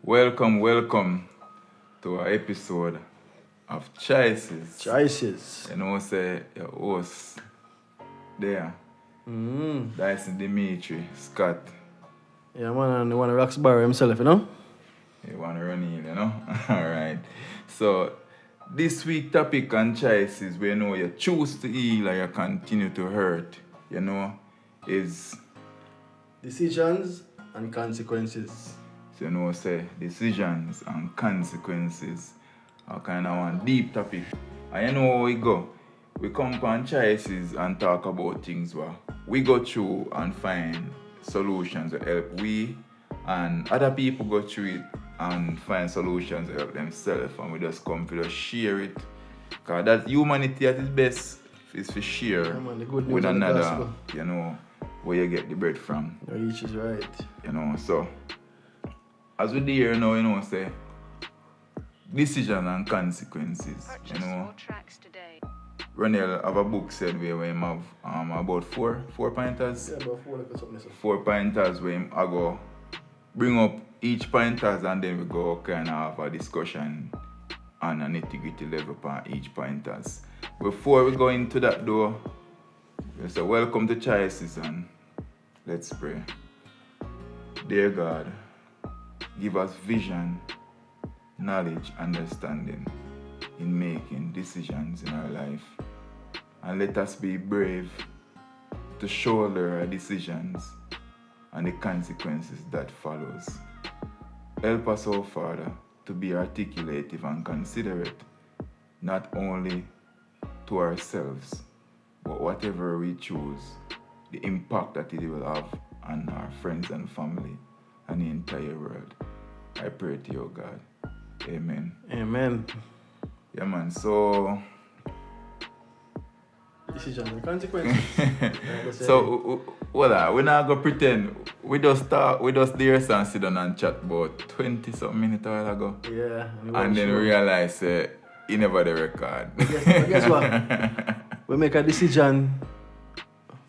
Welcome to our episode of Choices. Choices. You know, say your host there. Diceson, Demetri, Scott. Yeah, man, and the one Roxborough himself, you know? You want to Roneal, you know? Alright. So, this week topic on choices, where you know you choose to heal or you continue to hurt, you know, is Decisions and consequences. so you know, say decisions and consequences are kind of one deep topic. And you know how we go. We come upon choices and talk about things where we go through and find solutions that help we, and other people go through it and find solutions that help themselves, and we just come to just share it. Because that humanity at its best is to share the good news with and the another, gospel. you know, where you get the bread from. Each is right. You know, so as we there now, you know, say decision and consequences. You know, Roneal have a book said where him have about four pointers. Yeah, about 4 like something. 4 pointers where him I go bring up each pointers and then we go kind of have a discussion on a nitty-gritty level on each pointers. Before we go into that though, we say welcome to Choices and let's pray. Dear God, give us vision, knowledge, understanding in making decisions in our life. And let us be brave to shoulder our decisions and the consequences that follows. Help us, oh Father, to be articulative and considerate, not only to ourselves, but whatever we choose, the impact that it will have on our friends and family and the entire world. I pray to you, God. Amen. Amen. Yeah, man. So, Decisions and consequences. so we're not gonna pretend. We just there and sit down and chat about 20-something minutes a while ago. Yeah. And then realize you never the record. But guess what? We make a decision.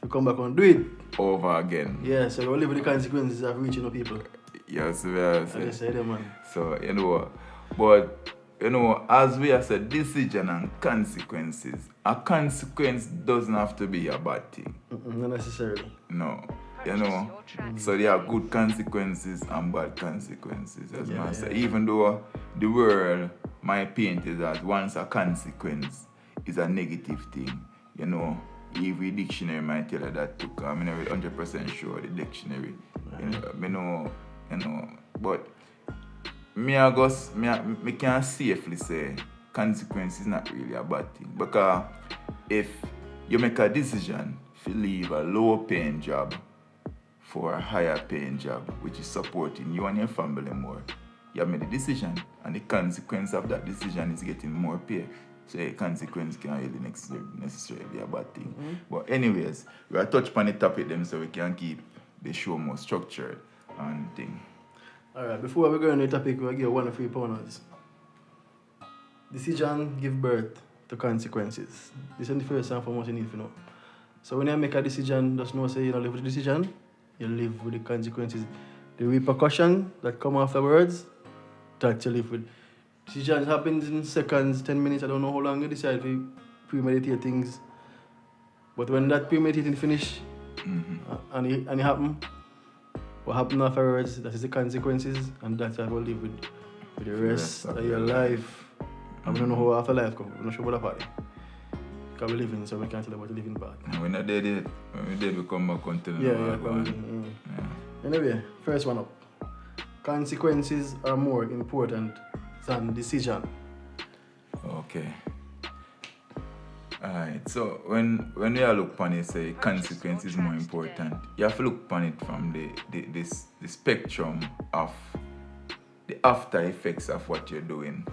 We come back and do it. Over again. Yeah, so we live with the consequences of reaching the people. Yes, I just said it, man. So, you know, but, you know, as we have said, decision and consequences, a consequence doesn't have to be a bad thing. Not necessarily. No, you know, so there are good consequences and bad consequences, as man said. Even though the world might paint it as once a consequence is a negative thing, you know, every dictionary might tell you that too. I'm not 100% sure the dictionary, you know, but me can safely say consequence is not really a bad thing, because if you make a decision to leave a low paying job for a higher paying job, which is supporting you and your family more, you have made a decision, and the consequence of that decision is getting more pay. So a consequence can't really necessarily be a bad thing. But anyways, we are touch upon the topic them so we can keep the show more structured and thing. Alright, before we go on the topic, we'll give 1 or 3 pointers. Decision give birth to consequences. This is the first and foremost you need to know. So when you make a decision, just know say you don't live with the decision, you live with the consequences. The repercussion that come afterwards, that you live with. Decisions happens in seconds, 10 minutes, I don't know how long you decide to premeditate things. But when that premeditating finish and it happen, what happen afterwards, that is the consequences, and that's how you live with the rest of your life. And we don't know how afterlife comes, we're not sure about that part. Because we're living, so we can't tell about the living part. And we're not dead yet. When we're dead, we come back and tell them. Anyway, first one up. Consequences are more important than decision. Okay. Alright, so when we look upon it, say consequence is more important, you have to look upon it from the spectrum of the after effects of what you're doing.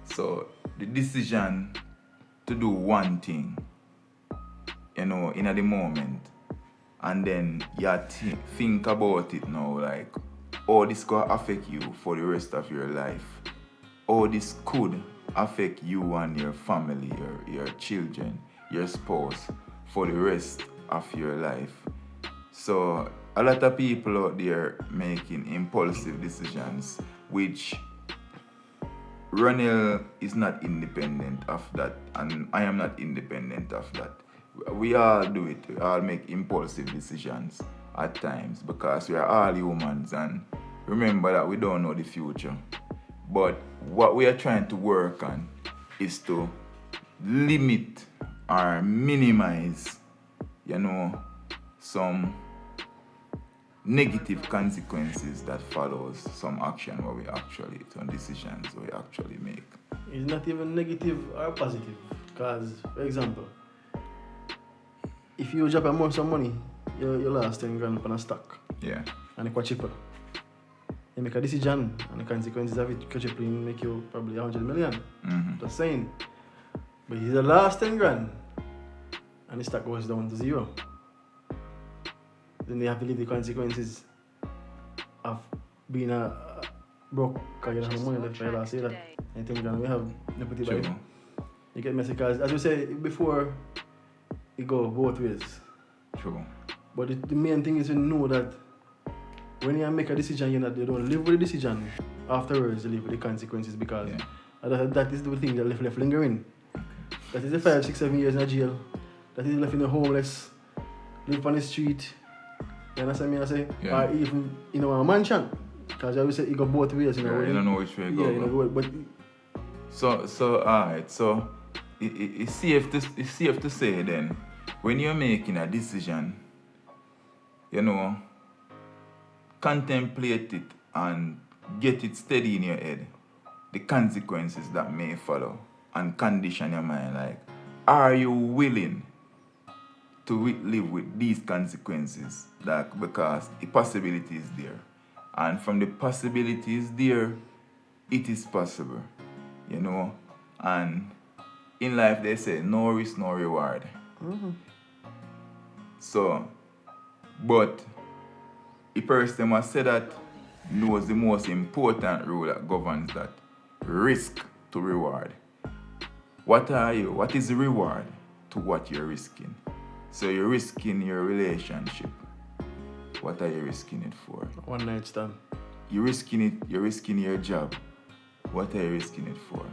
So the decision to do one thing, you know, in the moment, and then you think about it now, like, oh, this could affect you for the rest of your life. Oh, this could affect you and your family, your children, your spouse for the rest of your life. So a lot of people out there making impulsive decisions which Roneal is not independent of that, and I am not independent of that. We all do it. We all make impulsive decisions at times because we are all humans, and remember that we don't know the future. But what we are trying to work on is to limit or minimize, some negative consequences that follows some action some decisions we actually make. It's not even negative or positive. Because, for example, if you drop amount some money, you lost 10 grand on a stock. Yeah. And it's cheaper. You make a decision and the consequences of it could make you probably 100 million. Mm-hmm. Just saying. But if you lost 10 grand and the stock goes down to zero, then they have to live the consequences of being a broke because you don't have money left for your last year. I think we have nobody by it. You get me? Because as we said before, it go both ways. True. But the main thing is to know that when you make a decision, you don't live with the decision. Afterwards, you live with the consequences because that is the thing that left lingering. That is the 5, 6, 7 years in jail. That is left in the homeless, live on the street. You understand me? I say, or even in a mansion. Because I always say it go both ways. You don't know which way it goes. Yeah, you know, but so alright. So it's safe to say then, when you're making a decision, contemplate it and get it steady in your head. The consequences that may follow, and condition your mind like, are you willing to live with these consequences? Because the possibility is there. And from the possibilities there, it is possible. And in life they say no risk, no reward. Mm-hmm. So, but a person must say that knows the most important rule that governs that. Risk to reward. What is the reward to what you're risking? So you're risking your relationship. What are you risking it for? One night stand. You're risking your job. What are you risking it for?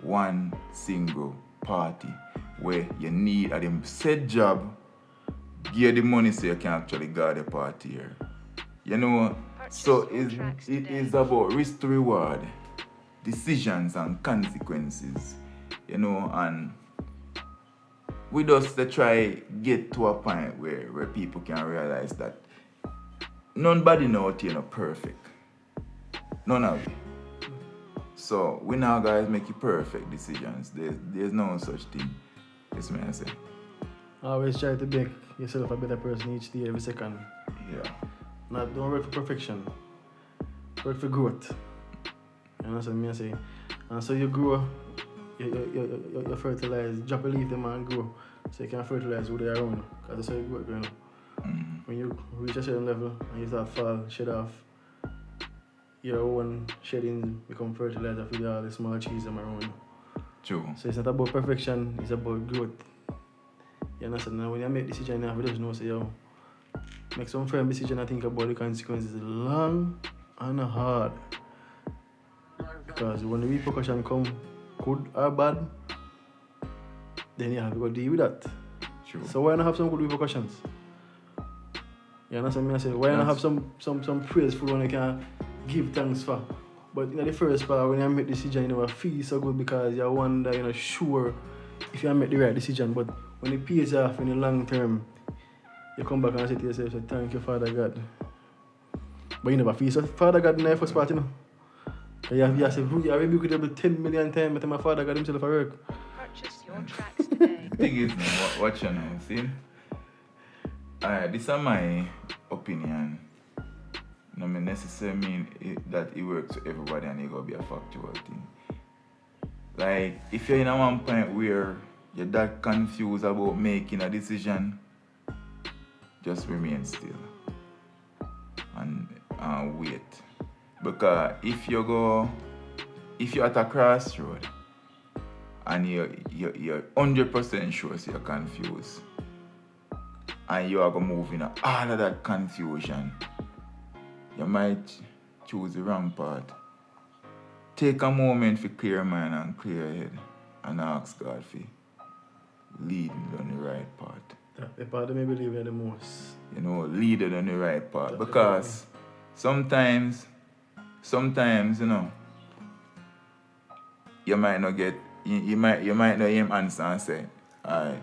One single party where you need a said job, give the money so you can actually guard the party here. So it is about risk to reward, decisions and consequences, and we just try get to a point where people can realize that nobody out here perfect. None of it. So we now guys make perfect decisions. There's no such thing. Yes, man, I say. Always try to make yourself a better person each day, every second. Yeah. Don't work for perfection. Work for growth. And that's what I say. And so you grow, you fertilize, drop a leaf them and grow. So you can fertilize who they are around you. Because that's how you grow, Mm-hmm. When you reach a certain level and you start fall, shed off, your own shedding become fertilizer for all the small trees around you. True. So it's not about perfection, it's about growth. You understand? Now when you make decision, you have to just know, say, make some firm decision and think about the consequences long and hard. Because when the repercussion come, good or bad, then you have to go deal with that. True. So why not have some good repercussions? You understand me? I say, why not have some praiseful one you can give thanks for? But in the first part, when you make the decision, you never feel so good because you wonder, you're not sure if you make the right decision. But when it pays off in the long term, you come back and say to yourself, thank you, Father God. But you never feel so. Father God in the first part, You say, I rebuke it about 10 million times, but my Father God himself at work. Purchase your tracks today. The thing is, watch you now, see? This is my opinion. I mean, necessarily mean that it works for everybody and it gonna be a factual thing. Like, if you're in a one point where you're that confused about making a decision, just remain still and wait. Because if you're at a crossroad and you're 100% sure so you're confused and you are going to move in all of that confusion, you might choose the wrong path, take a moment for clear your mind and clear your head and ask God for lead me on the right path. The part that me believe in the most. You know, lead it on the right path. Because sometimes, you know, you might not get, you might not him answer and say, alright,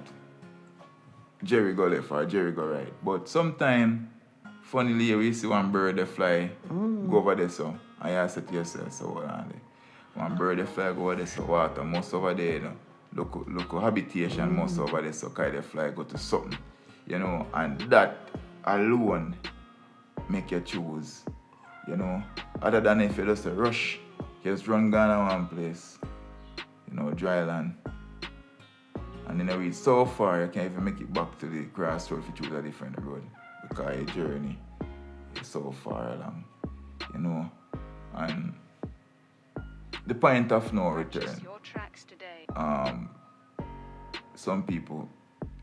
Jerry go left or Jerry go right. But sometimes, funnily, we see one bird that fly, go over there so, and you say to yourself, so hold on there. One bird that fly go over there so water, most over there, you know, look habitation most over there so kind of fly go to something. You know, and that alone make you choose. You know, other than if you just rush, you just run down to one place, you know, dry land. And then you reach so far, you can't even make it back to the crossroad if you choose a different road. Because your journey is so far along, you know. And the point of no return. Purchase your tracks today. Some people,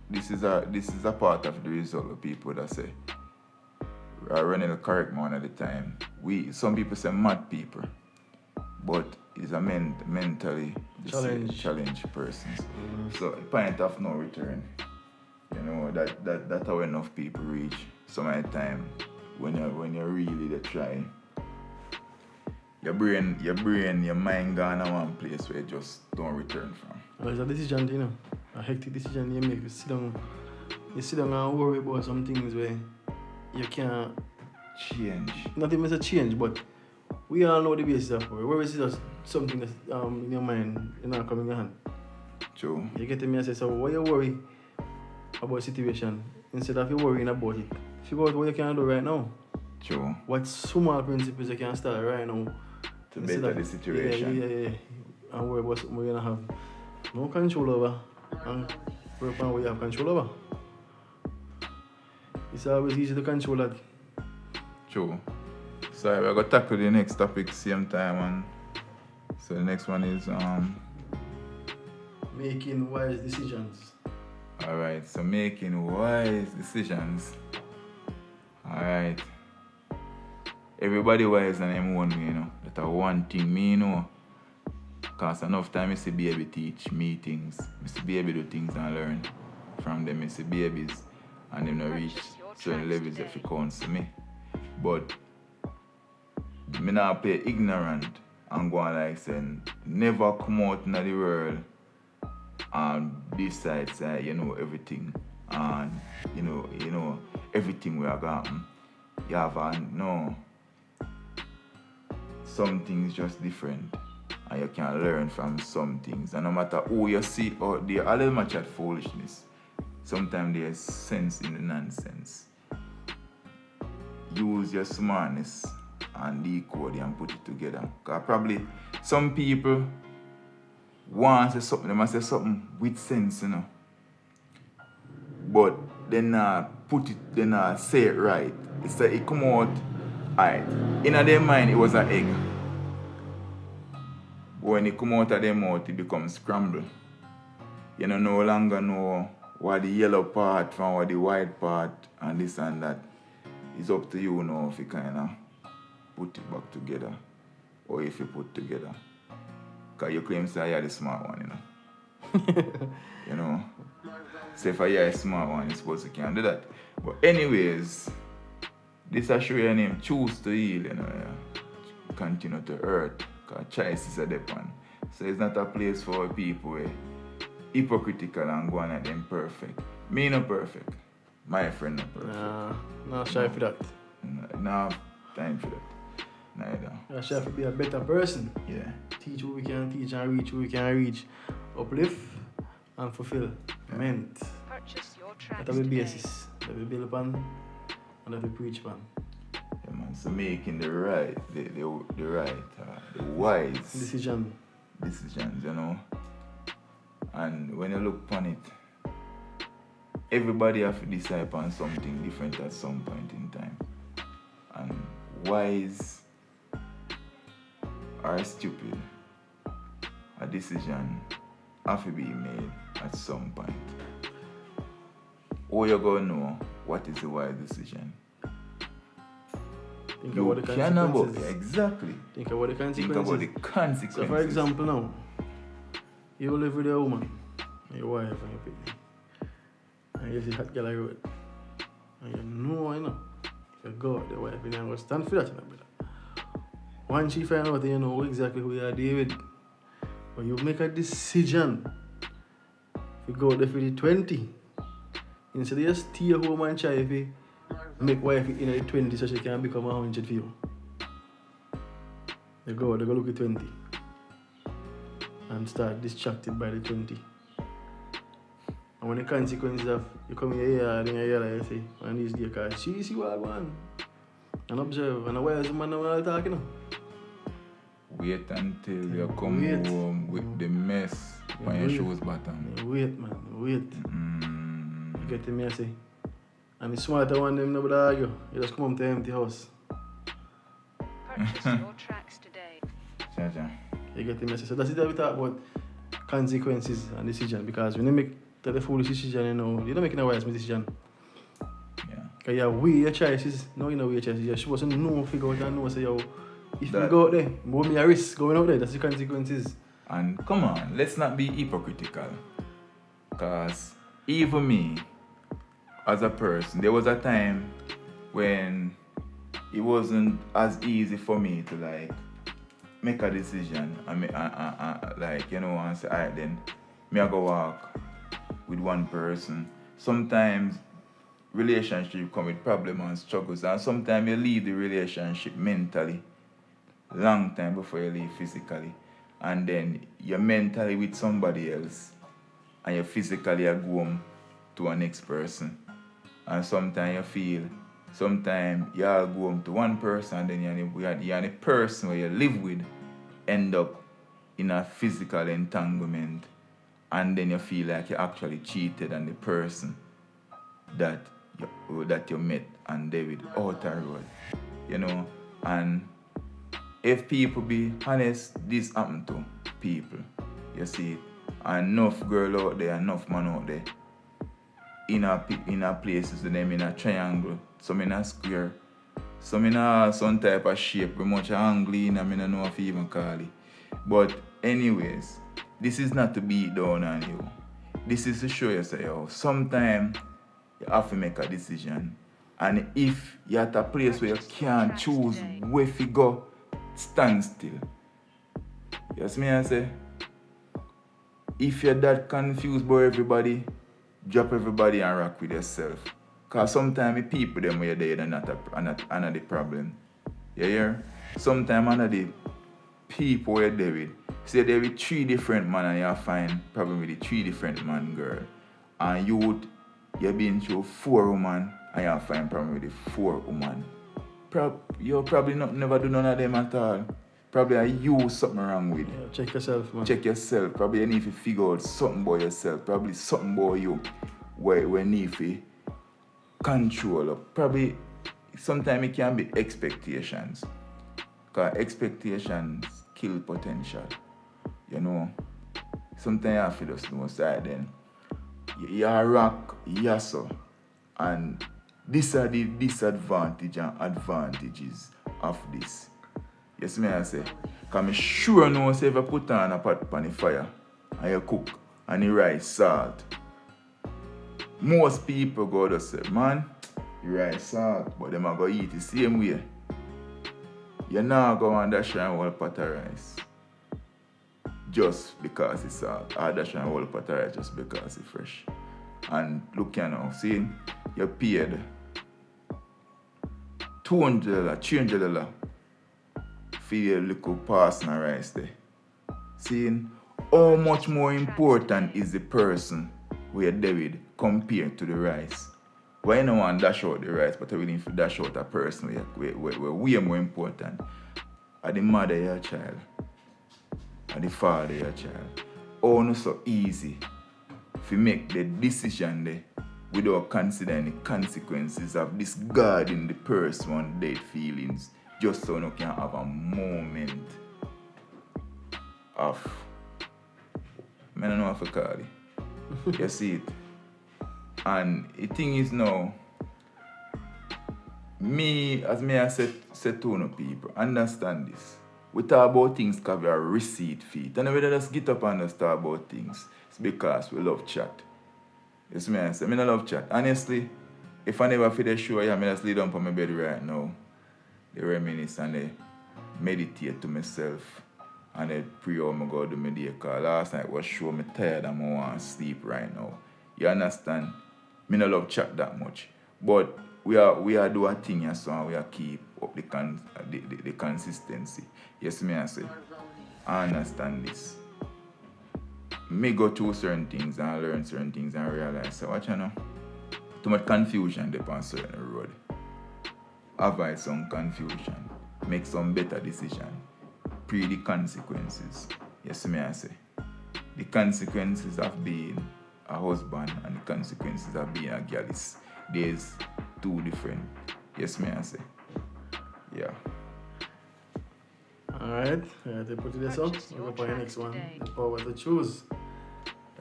this is a part of the result of people that say, Roneal correct me one at a time. Some people say mad people, but it's a mentally challenged persons. So point of no return. You know, that's how enough people reach some of the time when you're really the try. Your brain, your mind gone to one place where you just don't return from. Well, it's a decision, you know. A hectic decision you make. You sit down and worry about some things where you can't change. Not even a change, but we all know the basis of worry. Worry is just something that's in your mind, you're not coming in your hand. True. You get me and say, so why you worry about a situation instead of you worrying about it? Figure out what you can do right now. True. What small principles you can start right now to better the situation. Yeah. And worry about something you're going to have no control over and work on what you have control over. It's always easy to control that. True. So we're going to tackle the next topic same time, and so the next one is making wise decisions. Alright, so making wise decisions. Alright. Everybody wise and them one way, you know. That's one thing me, you know. Because enough time I see baby teach me things. I see baby do things and learn from them. I see babies and them not reach certain levels if you counsel me. But me not play ignorant and go on like saying never come out in the world and decide say you know everything and you know everything we are going. You have no. Some things just different. And you can learn from some things. And no matter who you see out there, a little much at foolishness. Sometimes there's sense in the nonsense. Use your smartness and decode it and put it together. Because probably some people want to say something, they must say something with sense, you know. But they not put it, they not say it right. It's like it come out, alright. In their mind, it was an egg. But when it come out of their mouth, it becomes scrambled. You know, no longer know what the yellow part from what the white part and this and that. It's up to you now if you kind of put it back together or if you put together. Because you claim say you're the smart one, you know. You know. So if you're a smart one, you're supposed to can do that. But anyways, this I show your name, choose to heal, you know. Yeah. Continue to hurt. Because choice is a depend. So it's not a place for people where hypocritical and going at them perfect. Me not perfect. My friend not perfect. No shy for that. No time for that. Neither. I shy to be a better person. Yeah. Teach who we can teach and reach who we can reach. Uplift and fulfill. Yeah. Meant. Purchase your tracks That's the today. basis that we build upon and that we preach upon. Yeah, man. So making the right, the wise Decisions, you know. And when you look upon it, everybody have to decide upon something different at some point in time. And wise or stupid, a decision have to be made at some point. Or you're going to know what is the wise decision. Think You about the can about consequences. exactly. Think about the Think consequences. about the consequences. So for example now, you live with a woman, your wife and your baby, and you see that girl I wrote, and you know, if you go out the wife, you know, stand for that, you know, brother. Once she find out, you know exactly who you are dealing with. When you make a decision, if you go out there for the 20, instead of just stay home and try if you make wife in the 20 so she can become 100 for you. They go look at 20 and start distracted by the 20. And when the consequences of you come here and then you realize, say, and these days, because she see what I want. And observe, and why is the man now talking now? Wait until you come Wait. home with the mess on your shoes bottom. Wait, man, wait. You get me, I say. And the smarter one, them never argue. You just come home to an empty house. Purchase your tracks today. Cha-cha. You get the message. So that's it that we talk about consequences and decision. Because when you make the foolish decision, you know, you're not making a wise decision. Yeah. Because you weigh your choices. No, you know your choices. You're supposed to know, figure out and know, say, yo, if That- you go out there, what me a risk going out there, that's the consequences. And come on, let's not be hypocritical. Because even me, as a person, there was a time when it wasn't as easy for me to like make a decision and like, you know, and say, alright then, me I go walk with one person. Sometimes relationship come with problems and struggles, and sometimes you leave the relationship mentally long time before you leave physically, and then you're mentally with somebody else and you physically are going to a next person. And sometimes you feel, sometimes you all go home to one person and then you're the person where you live with end up in a physical entanglement, and then you feel like you actually cheated on the person that you met and they with outer road, you know. And if people be honest, this happen to people, you see it. And enough girl out there, enough man out there, in a places with them in a triangle, some in a square, some in a some type of shape, very much angle in, I don't know if you even call it. But anyways, this is not to beat down on you. This is to show you, say, yo, sometimes you have to make a decision. And if you're at a place where you can't choose where to go, stand still. You see me I say? If you're that confused by everybody, drop everybody and rock with yourself. Because sometimes the people them where you're there are not the problem. You hear? Sometimes another people where you're there with. Say there with 3 different men and you find problem with the 3 different man girl. And you're being through 4 women and you find problem with the 4 women. You probably never do none of them at all. Probably you something wrong with. Yeah, check yourself, man. Check yourself. Probably you need to figure out something about yourself. Probably something about you where need to control up. Probably sometimes it can be expectations. Because expectations kill potential. You know. Sometimes you have to just know side then. You rock, yes sir. And these are the disadvantages and advantages of this. You see me I say? Because I sure know say if you put on a pot on the fire and you cook and the rice salt, most people go to say, man, the rice salt, but them are going to eat the same way. You're not going to dash and whole pot of rice just because it's salt, or dash and whole pot of rice just because it's fresh. And look, you know, see, you paid $200, $300 for your little portion of rice there. Seeing how much more important is the person we are there with compared to the rice. Why no one dash out the rice, but we need to dash out a person where we are more important. Are the mother of your child, are the father of your child. Oh, not so easy to make the decision there without considering the consequences of discarding the person's dead feelings. Just so you can have a moment of, I don't know how to call it. You see it? And the thing is now, I said to no people, understand this. We talk about things because we are receipt feet. And we just get up and just talk about things. It's because we love chat. Yes, me I say. I don't love chat. Honestly, if I never feel the show, I just lay down on my bed right now. They reminisce and they meditate to myself. And they pray how I go do my day. Because last night was show me tired and I want to sleep right now. You understand? I don't love chat that much. But we are do a thing here, so we are keep up the consistency. Yes, me I say. I understand this. Me go through certain things and learn certain things and realize, so watch you know. Too much confusion on certain road. Avoid some confusion. Make some better decision. Pre the consequences. Yes, me I say. The consequences of being a husband and the consequences of being a girl is there's two different. Yes, me I say. Yeah. Alright, they put this up. We'll go for the next one. The power to choose.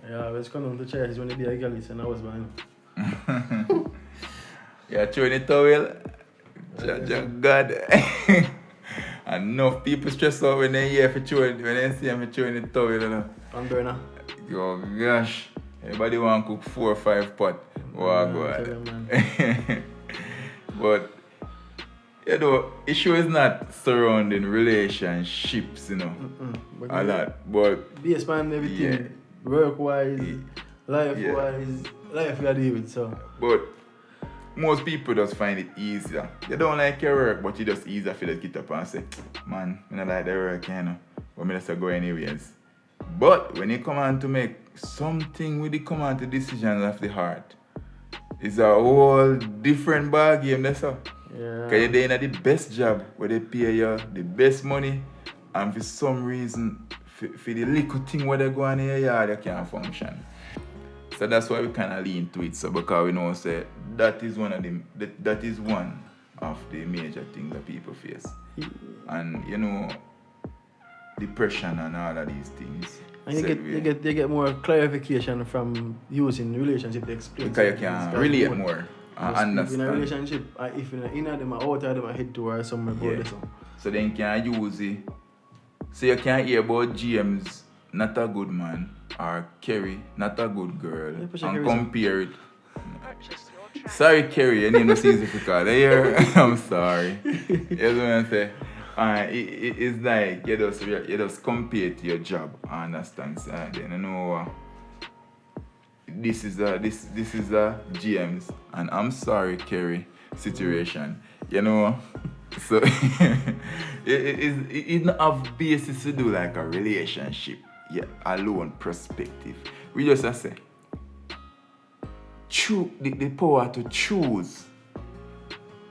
Yeah, let's come on to choice when you be a girl and a husband. Yeah, throwing the towel. God. Enough people stress out when they hear when they see me throwing the towel. You know. On burner. Oh gosh. Everybody want to cook 4 or 5 pots. Wow, God. But, you know, issue is not surrounding relationships, you know, a lot. But, based on everything, yeah. Work-wise, life-wise, life we are dealing with, so. But, most people just find it easier. You don't like your work, but you just easier for you to get up and say, man, I don't like the work, you know, but I just go anyways. But, when you come on to make something with the come on to decisions of the heart, it's a whole different ball game, that's all. Yeah. Because you're doing the best job where they pay you the best money, and for some reason, for the little thing where they go on in your yard, you can't function. So that's why we kind of lean to it. So because we know say that is one of the major things that people face. And you know, depression and all of these things. And you get more clarification from using relationship to explain. Because you can relate more and understand. In a relationship, if you're in them or out of them, I head towards somewhere about this. So then you can use it. So you can hear about James, not a good man, or Kerry, not a good girl, and compare it. Sorry, Kerry, your name is easy to call. I'm sorry. You know what I'm saying? It's like you just compare to your job, I understand. So then you know this is a James and I'm sorry Kerry situation. You know, so it not have basis to do like a relationship, alone perspective. We just say choose the power to choose.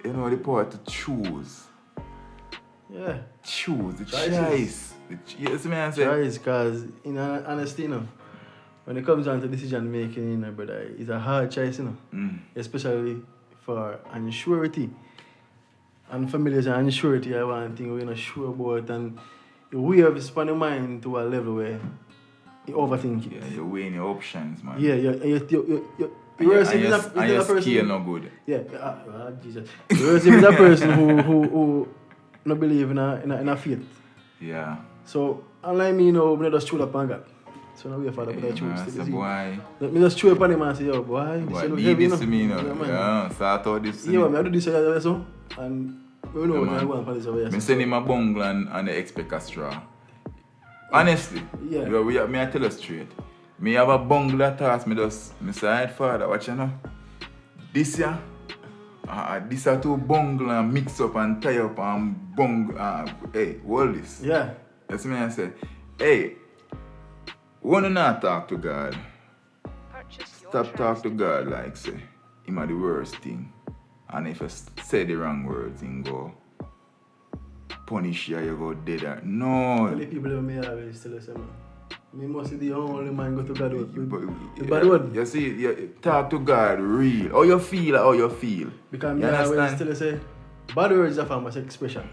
You know, the power to choose. Yeah. Choose the choice. Yes, man. Choice, because in honesty, you know, when it comes down to decision making, you know, brother, it's a hard choice, you know, especially for unsurety. And families and unsurety, I want thing we're not sure about, and we have spun your mind to a level where you overthink it. Yeah, you're weighing your options, man. Yeah, your scale no good. Yeah, Jesus. Whereas if it's a person who not believe in a faith. Yeah. So, unlike me, you know, I just chew up on God. So now we have father, but I choose to boy. Let me just chew up on him and say, yo, boy, this is heavy, this to me, you know. Yeah, start out this. Yeah, I do this so, and we know when I go and polish over here. I send him a bungle and they expect a straw. Honestly, me I tell you straight. Me have a bungle that task, me say, father, watch you know. This year, these are two bungle and mix up and tie up and bungle. Hey, hold this. Yeah. That's me I say, hey, wanna not talk to God. Stop talk to God like say, him are the worst thing. And if you say the wrong words, him go punish you, you go dead. No. Tell the people that me always tell us, man. Me must be the only man go to God with the bad word. You see, you talk to God real. How you feel. Because me always tell us, bad words are from a expression.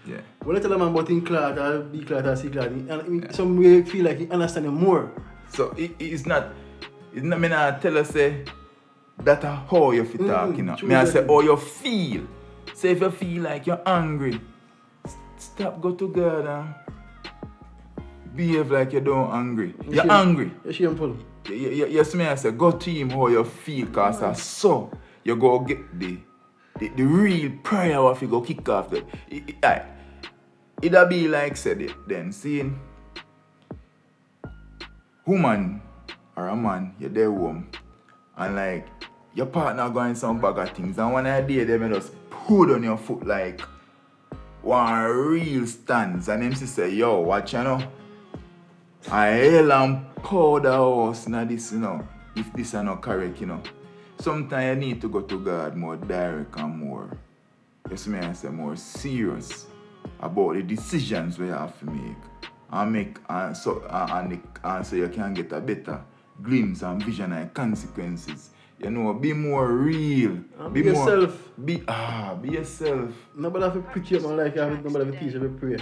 Yeah. When I tell a man about in class or B class or C class, and some way feel like he understand him more. So it's not me not tell us say that how you feel talking. Me I say how you feel. So if you feel like you're angry, stop, go to God and behave like you don't angry. You're angry. You're shameful. You see me, I say, go to him how you feel, because I saw you go get the real prayer what you go kick off that. It'll be like said it then, seeing woman or a man, you're there home, and like your partner going some bag of things, and one idea they may just put on your foot like one real stance, and them say, yo, watch you know. I hell and powder house now this, you know, if this are not correct, you know. Sometimes you need to go to God more direct and more, you see me, I say, more serious about the decisions we have to make, and so you can get a better glimpse and vision and consequences. You know, be more real. Be yourself. Be yourself. Nobody have to preach you, man, like nobody have to teach you to pray.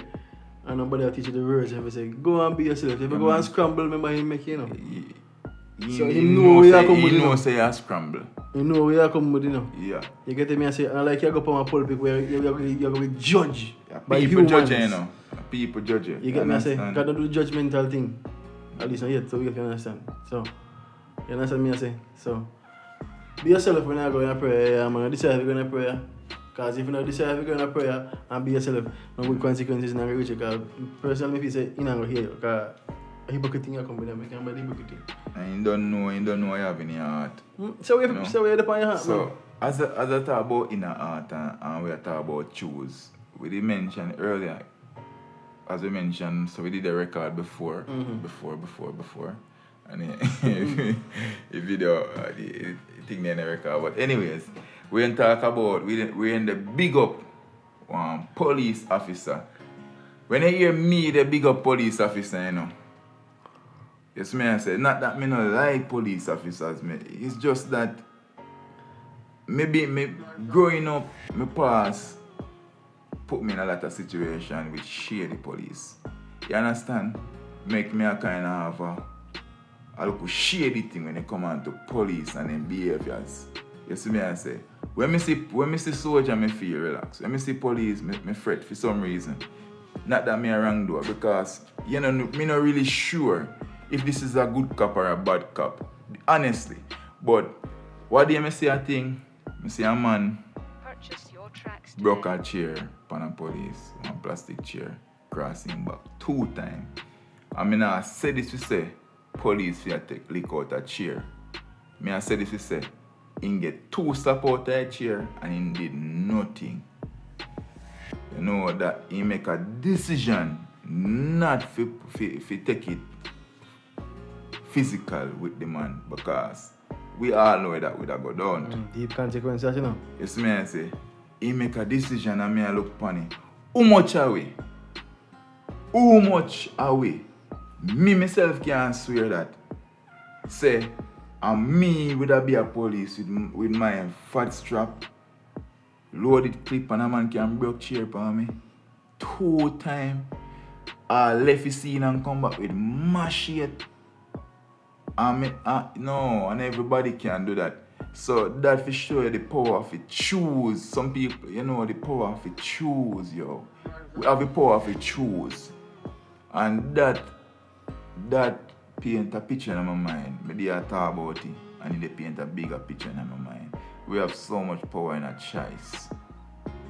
And nobody will teach you the words. If you say, go and be yourself. If you go and scramble, remember him make you know. So he know where you come with, you know. Say you scramble. You know where you come with, you know. Yeah. You get me and say, and like you go up on a pulpit where you're going to be judged by people humans. judge you know. People judge you. You get me and say, God don't do the judgmental thing. At least not yet, so you can understand. So, you understand me and say, so, be yourself when you go in a prayer, man. Decide if you're going to prayer. Because if you don't decide if you're going to prayer and be yourself, no good consequences in the reach. Because personally, if you say, you're not going to hear you. Because a hypocrite thing you come with them, you can't be a hypocrite thing. And you don't know what you have in your heart. So we have on your heart, so, man. As I talk about inner heart and we talk about choose, we did mention earlier, as we mentioned, so we did a record before. And the video, the thing in the record. But anyways, we're in talk about, we're in the big up police officer. When you hear me, the big up police officer, you know, yes, me I say, not that me not like police officers, me. It's just that maybe me growing up, my past put me in a lot of situations with shady police. You understand? Make me a kind of have a look shady thing when it come on to police and them behaviors. You see me I say, when me see soldier, me feel relaxed. When me see police, me fret for some reason. Not that me a wrong door, because you know me not really sure if this is a good cop or a bad cop, honestly. But what do you see a thing? I see a man broke a chair upon a police, one plastic chair, crossing back 2 times. I mean, I said this to say, police will take lick out a chair. I said this to say, he get 2 slap out a chair and he did nothing. You know that he make a decision not to take it physical with the man, because we all know that would have go down. Deep consequences, you know. Yes, me I say, he make a decision and me I look upon it. How much away? How much away? Me myself can swear that. Say, and me would have be a police with my fat strap, loaded clip, and a man can break chair for me 2 times. I left the scene and come back with machete. No, and everybody can do that. So that for sure the power of it choose. Some people, you know, the power of it choose, yo. We have the power of it choose. And that paint a picture in my mind. Maybe I talk about it and they paint a bigger picture in my mind. We have so much power in our choice.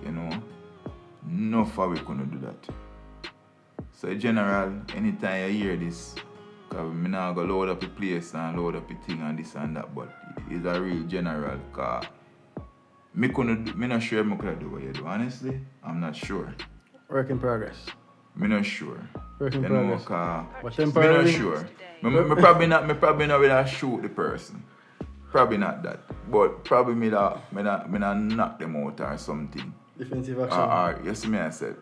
You know? No far we couldn't do that. So in general, anytime you hear this, because I'm not going to load up the place and load up the thing and this and that, but it's a real general, because I'm not sure I could do what you do. Honestly, I'm not sure. Work in progress. I'm not sure. Work in progress. But I'm not sure. I'm probably not will shoot the person. Probably not that. But probably me not knock them out or something. Defensive action. Yes, me I said.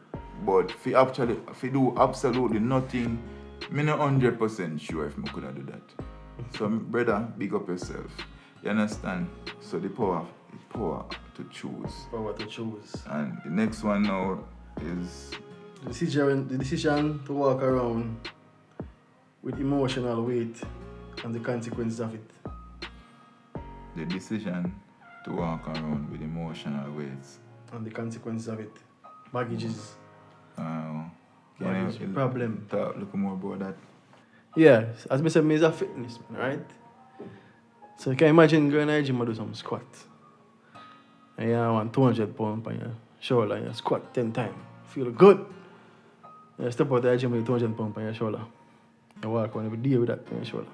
But if you do absolutely nothing, I'm not 100% sure if I could do that. So, brother, big up yourself. You understand? So the power to choose. Power to choose. And the next one now is the decision to walk around with emotional weight and the consequences of it. The decision to walk around with emotional weights and the consequences of it. Baggages. Baggage problem. Look more about that. Yeah, as I said, me is a fitness man, right? So you can imagine going to the gym and do some squat. And you want 200 pounds on your shoulder and you squat 10 times. Feel good. You step out of the gym with 200 pounds on your shoulder. You walk around every day with that on your shoulder.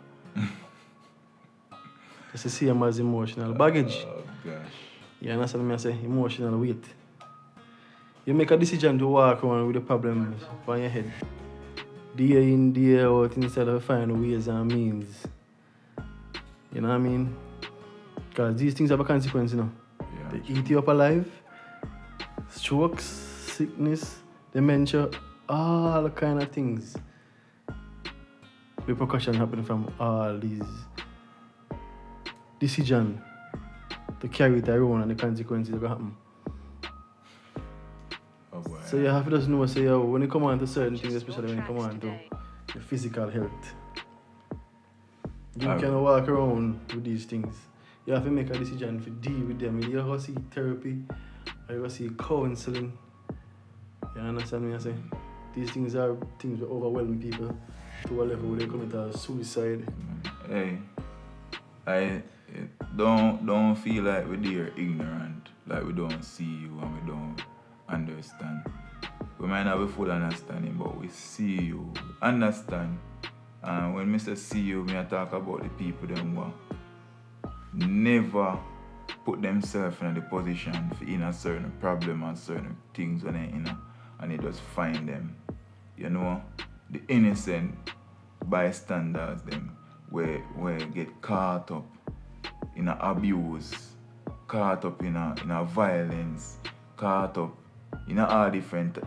It's the same as emotional baggage. Oh gosh. You understand me? I say emotional weight. You make a decision to walk around with the problems on your head. Day in, day out, instead of finding ways and means. You know what I mean? Because these things have a consequence, you know. Yeah. They eat you up alive. Strokes, sickness, dementia, all kind of things. Repercussions happen from all these decisions to carry it around and the consequences that happen. Oh boy. So you have to just know, say, yo, when you come on to certain things, especially when you come on to your physical health, you can walk around with these things. You have to make a decision to deal with them. You go see therapy, or you go see counseling. You understand me? I say these things are things that overwhelm people to a level where they commit suicide. Hey, I don't feel like we're there ignorant, like we don't see you and we don't understand. We might not be full understanding, but we see you, understand. And when Mr. see you, I talk about the people them who never put themselves in the position for in a certain problem and certain things when they're in and they just find them. You know, the innocent bystanders them where get caught up in a abuse, caught up in a violence, caught up in all different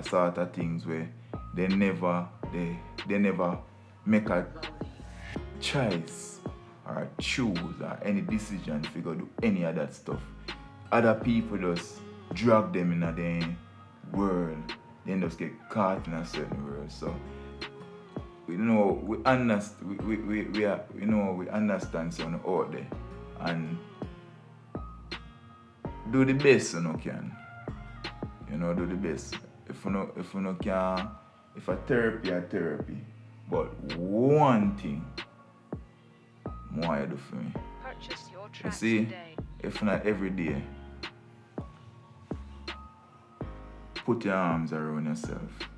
sort of things where they never make a choice or choose or any decision to go do any of that stuff. Other people just drag them in their world, then just get caught in a certain world. So we understand we understand something out there and do the best you can. Do the best. If you can, if a therapy, but one thing more you do for me. Purchase your You tracks see, today. if not every day, put your arms around yourself,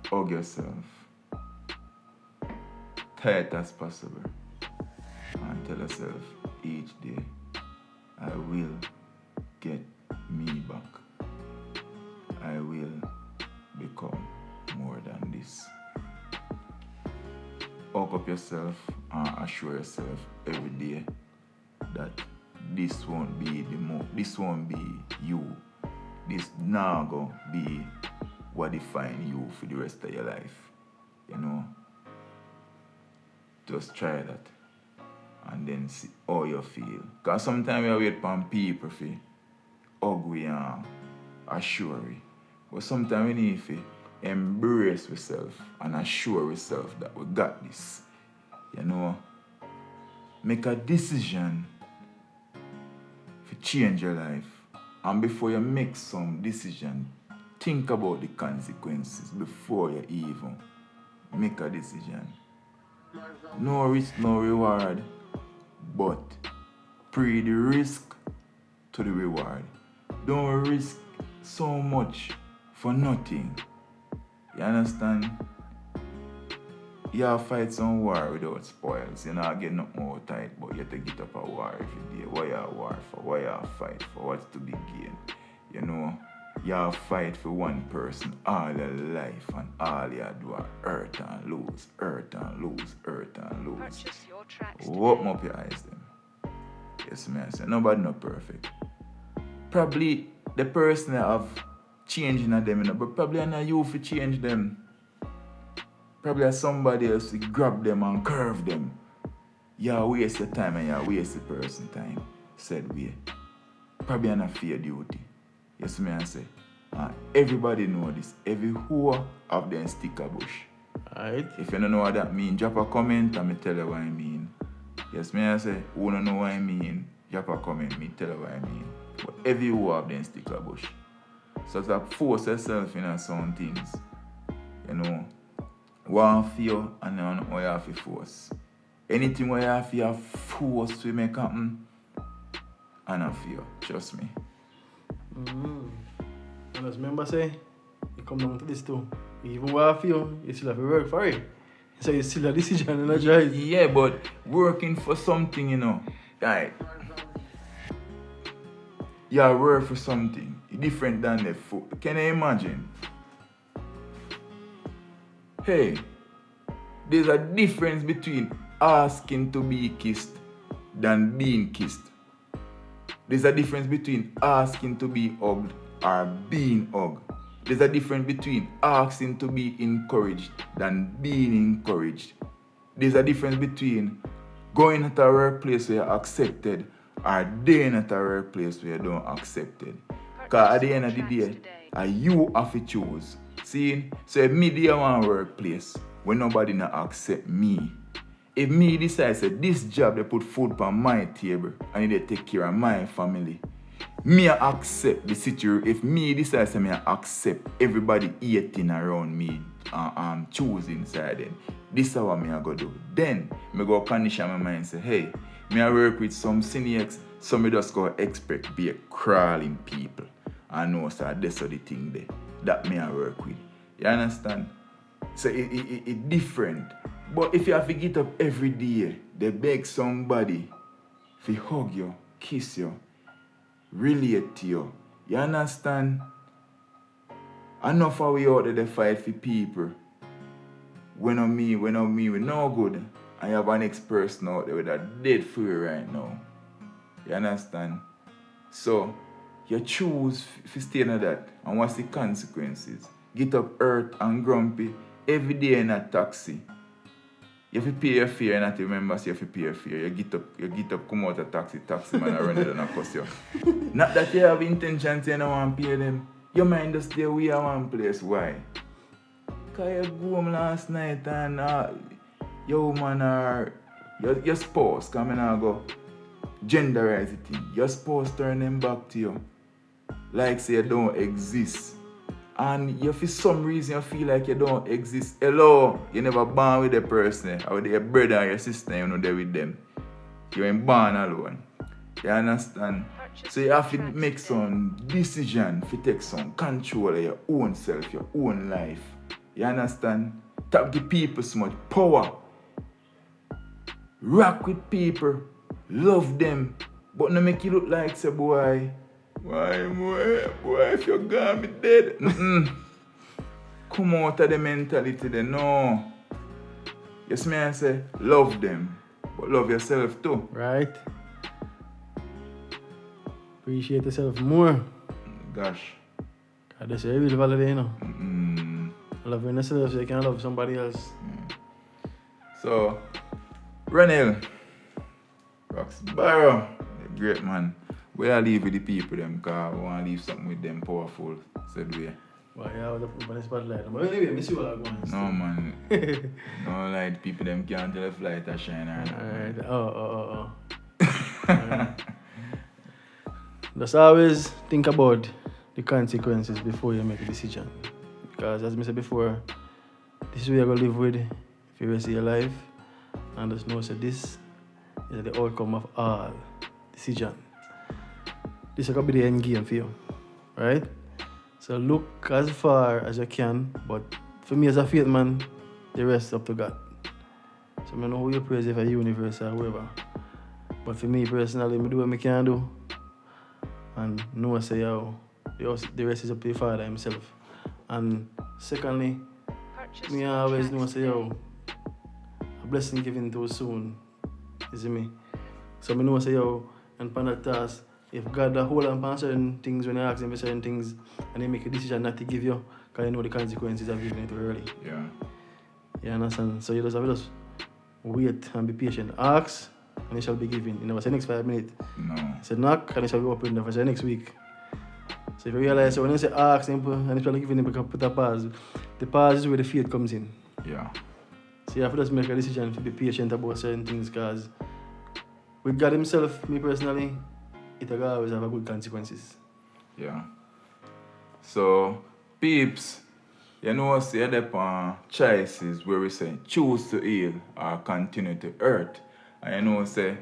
hug yourself, tight as possible, and tell yourself each day, I will get me back. I will become more than this. Hug up yourself and assure yourself every day that this won't be you. This now gonna be what define you for the rest of your life. Just try that and then see how you feel. Because sometimes you wait for people for hug we and assure we. But sometimes we need to embrace ourselves and assure ourselves that we got this. Make a decision to change your life. And before you make some decision, think about the consequences before you even make a decision. No risk, no reward, but pre the risk to the reward. Don't risk so much for nothing. You understand? You fight some war without spoils. You're not getting up more tight, but you have to get up a war every day. What you war for? What you fight for? What's to be gained? You fight for one person all your life, and all you do are hurt and lose, hurt and lose, hurt and lose. Purchase your tracks Open today. up your eyes then. Yes, man. I say nobody not perfect. Probably the person that have changing at them, but probably not you for change them. Probably somebody else to grab them and curve them. You waste your time and you waste the person time. Said we. Probably not fear duty. Yes, me I say. Everybody know this. Every who have them stick a bush. Alright. If you don't know what that means, drop a comment and me tell you what I mean. Yes, me I say, who don't know what I mean, drop a comment, me tell you what I mean. But every who have them stick a bush. So to force yourself in some things, you know, one for you and then what you have to force. Anything where you have to force to make happen, and I feel, trust me. And as remember say, you come down to this too. Even what I feel, you still have to work for it. So it's still a decision and a choice. Yeah, but working for something, you know, like, you work for something different than the food. Can you imagine? Hey, there's a difference between asking to be kissed than being kissed. There's a difference between asking to be hugged or being hugged. There's a difference between asking to be encouraged than being encouraged. There's a difference between going at a workplace where you're accepted or being at a workplace where you don't accepted. Because at the end of the day, you have to choose. See? So if me dey one workplace where nobody not accept me, if me decide that this job they put food on my table and they take care of my family, me accept the situation. If me decide that me accept everybody eating around me and choosing inside them, this is what me I go do. Then me go condition my mind and say, hey, me I work with some seniors, so me just go expect be a crawling people. I know so that's the thing there. That me I work with. You understand? So it different. But if you have to get up every day, they beg somebody to hug you, kiss you, relate to you. You understand? Enough of we out there they fight for people. When on me, we no good. I have an next person out there with a dead for you right now. You understand? So you choose to stay in that. And what's the consequences? Get up hurt and grumpy every day in a taxi. You have to pay your fare and not remember so you have to pay your fare. You get up, come out of taxi man and run it and cuss you. Not that you have intention to you don't want to pay them. Your mind just stay away at one place. Why? Because you go home last night and your woman or your spouse come in and go genderize the thing. Your spouse turn them back to you. Like say you don't exist. And you for some reason you feel like you don't exist. Hello, you never born with a person or with your brother or your sister, you know there with them. You ain't born alone. You understand? So you have to make some decision to take some control of your own self, your own life. You understand? Tap the people so much power. Rock with people. Love them. But not make you look like say boy, if you're gone, be dead. Come out of the mentality then. No. Yes, me I say, love them. But love yourself too. Right. Appreciate yourself more. Gosh. God, that's a real valid, you know. Loving yourself so you can love somebody else. So, Roneal, Roxborough, great man. We are leave with the people them because we want to leave something with them powerful, said we. Well, yeah, I was up on the spotlight. But anyway, I see what I'm going to No, man. No, like, people them can't tell if light or shine or not. Alright, Alright. Just always think about the consequences before you make a decision. Because as I said before, this is what you're going to live with for the rest of your life. And just know that this is the outcome of all decisions. This is going to be the end game for you. Right? So look as far as you can, but for me as a faith man, the rest is up to God. So I know who you praise for the universe or whoever. But for me personally, I do what I can do. And know say the rest is up to the Father himself. And secondly, me always know say a blessing given too soon. You see me? So I know say and upon that task, if God hold on to certain things when you ask him for certain things and he make a decision not to give you, because you know the consequences of giving it too early. Yeah. You understand? So you just have to just wait and be patient. Ask and it shall be given. You never say next 5 minutes. No. Say knock and it shall be opened for say next week. So if you realize, so when you say ask and it shall be given, you can put a pause. The pause is where the faith comes in. Yeah. So you have to just make a decision to be patient about certain things because with God himself, me personally, it will always have a good consequences. Yeah. So, peeps, you know, say that choices where we say choose to heal or continue to hurt. And you know, say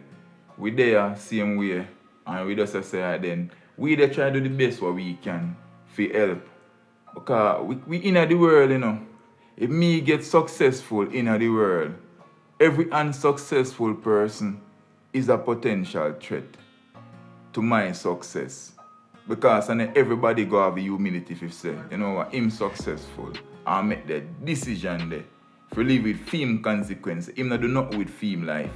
we there same way, and we just say then we dey try to do the best what we can for help. Because we in the world, you know, if me get successful in the world, every unsuccessful person is a potential threat to my success. Because and everybody go have the humility if say, you know what, him successful. I make the decision there. If you live with fame consequence, him not do nothing with fame life.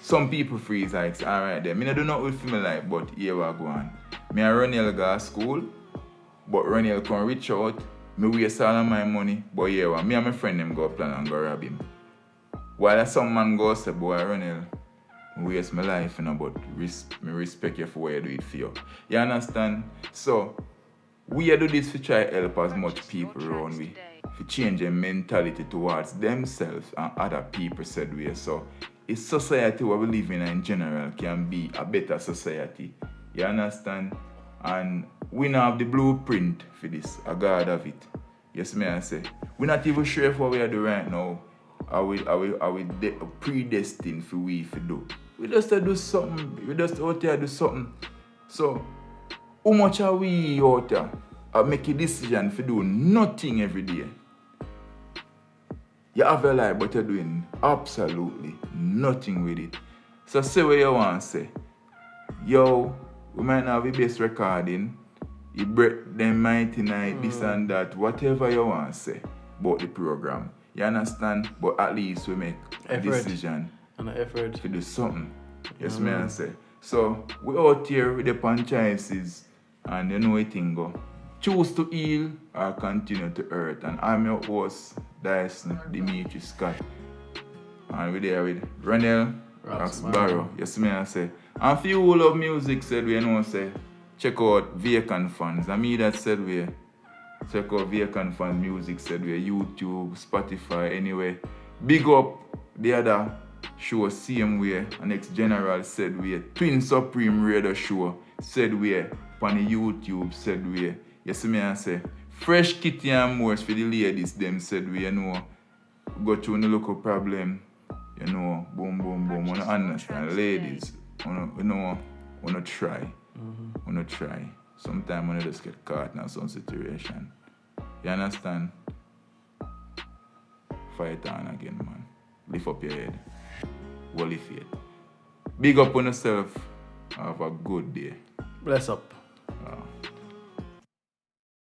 Some people freeze like, alright then, me not do nothing with fame life, but here we go on. Me and Roneal go to school, but Roneal can reach out, me waste all of my money, but here me and my friend them go plan and go rob him. While some man go say, boy Roneal, waste my life, you know, but me respect you for what you do it for you. You understand? So, we do this to try to help as much people around we. To change their mentality towards themselves and other people said we. So, it's society where we live in general can be a better society. You understand? And we now have the blueprint for this. I God have it. Yes, may I say. We're not even sure if what we are doing right now. Are we predestined for we to do? We just do something. We just out there do something. So, how much are we out there? I make a decision for do nothing every day. You have a life, but you're doing absolutely nothing with it. So say what you want to say. Yo, we might not have the best recording. You break them mighty night, this and that, whatever you want to say about the program. You understand? But at least we make a decision and an effort to do something. Yes, may I say. So we out here with the franchises and you know what thing go. Choose to heal or continue to hurt. And I'm your host, Diceson, Demetri, Scott. And we're there with Roneal, Roxborough. Yes, may I say. And for you who love music, said we, you know, say, check out Vacant Fans. And me that said we, check out Vacant Fans music, said we, YouTube, Spotify, anyway. Big up the other show, same way. And Next General said we, Twin Supreme Radio show, said we, on the YouTube, said we. Yes, me I say, fresh kitty and more for the ladies, them said we, you know, go through the local problem, you know, boom, boom, boom, wanna understand, ladies, wanna try, wanna try. Sometimes wanna just get caught in some situation. You understand? Fight on again, man. Lift up your head. Hold your faith. Big up on yourself. Have a good day. Bless up.